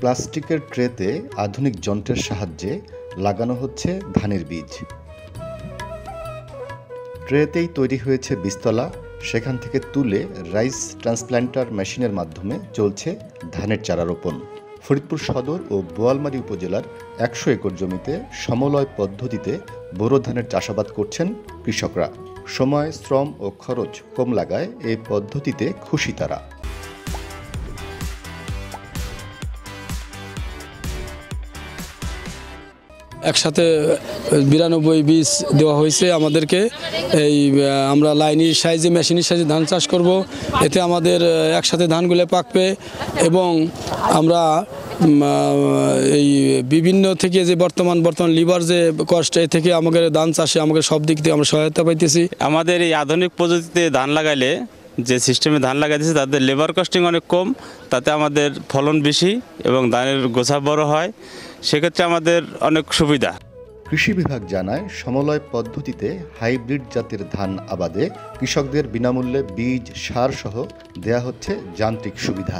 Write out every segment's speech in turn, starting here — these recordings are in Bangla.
প্লাস্টিকের ট্রেতে আধুনিক যন্ত্রের সাহায্যে লাগানো হচ্ছে ধানের বীজ। ট্রেতেই তৈরি হয়েছে বীজতলা, সেখান থেকে তুলে রাইস ট্রান্সপ্ল্যান্টার মেশিনের মাধ্যমে চলছে ধানের চারা রোপণ। ফরিদপুর সদর ও বোয়ালমারী উপজেলার ১০০ একর জমিতে সমলয় পদ্ধতিতে বোরো ধানের চাষাবাদ করছেন কৃষকরা। সময়, শ্রম ও খরচ কম লাগায় এই পদ্ধতিতে খুশি তারা। একসাথে ৯২ বীজ দেওয়া হয়েছে আমাদেরকে। আমরা লাইনের সাইজে মেশিনের সাইজে ধান চাষ করব, এতে আমাদের একসাথে ধানগুলো পাকবে এবং আমরা এই বিভিন্ন থেকে যে বর্তমান লিভার যে কষ্ট, এ থেকে আমাদের ধান চাষে আমাদের সব দিক থেকে আমরা সহায়তা পাইতেছি। আমাদের এই আধুনিক পদ্ধতিতে ধান লাগাইলে, যে সিস্টেমে ধান লাগাইতেছে তাদের লেবার কস্টিং অনেক কম, তাতে আমাদের ফলন বেশি এবং ধানের গোছা বড় হয়, সেক্ষেত্রে আমাদের অনেক সুবিধা। কৃষি বিভাগ জানায়, সমলয় পদ্ধতিতে হাইব্রিড জাতের ধান আবাদে কৃষকদের বিনামূল্যে বীজ, সার সহ দেয়া হচ্ছে যান্ত্রিক সুবিধা।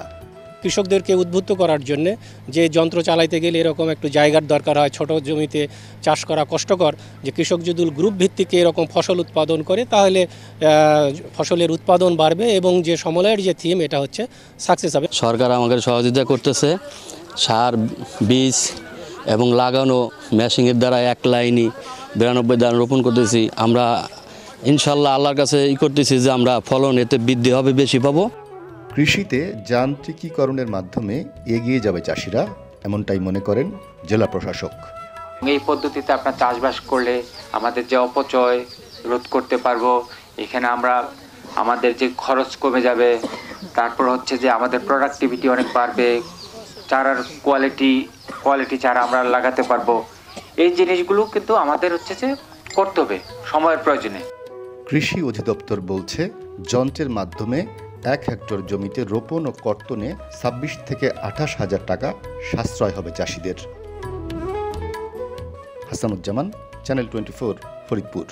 কৃষকদেরকে উদ্বুদ্ধ করার জন্য যে যন্ত্র চালাইতে গেলে এরকম একটু জায়গার দরকার হয়, ছোট জমিতে চাষ করা কষ্টকর, যে কৃষক যদি গ্রুপ ভিত্তিকে এরকম ফসল উৎপাদন করে তাহলে ফসলের উৎপাদন বাড়বে এবং যে সমলয়ের যে থিম, এটা হচ্ছে সাকসেস হবে। সরকার আমাদের সহযোগিতা করতেছে, সার, বীজ এবং লাগানো মেশিনের দ্বারা এক লাইনই ৯২ ধান রোপণ করতেছি। আমরা ইনশাল্লাহ আল্লাহর কাছে করতেছি যে আমরা ফলন এতে বৃদ্ধি হবে, বেশি পাবো। কৃষিতে যান্ত্রিকীকরণের মাধ্যমে এগিয়ে যাবে চাষিরা, এমনটাই মনে করেন জেলা প্রশাসক। এই পদ্ধতিতে আপনার চাষবাস করলে আমাদের যে অপচয় রোধ করতে পারবো, এখানে আমাদের যে খরচ কমে যাবে, তারপর হচ্ছে যে আমাদের প্রোডাক্টিভিটি অনেক বাড়বে, চারার কোয়ালিটি চারা আমরা লাগাতে পারবো। এই জিনিসগুলো কিন্তু আমাদের হচ্ছে যে করতে হবে সময়ের প্রয়োজনে। কৃষি অধিদপ্তর বলছে, যন্ত্রের মাধ্যমে ১ হেক্টর জমিতে রোপণ ও কর্তনে ২৬ থেকে ২৮ হাজার টাকা সাশ্রয় হবে চাষিদের। হাসানুজ্জামান, চ্যানেল 24, ফরিদপুর।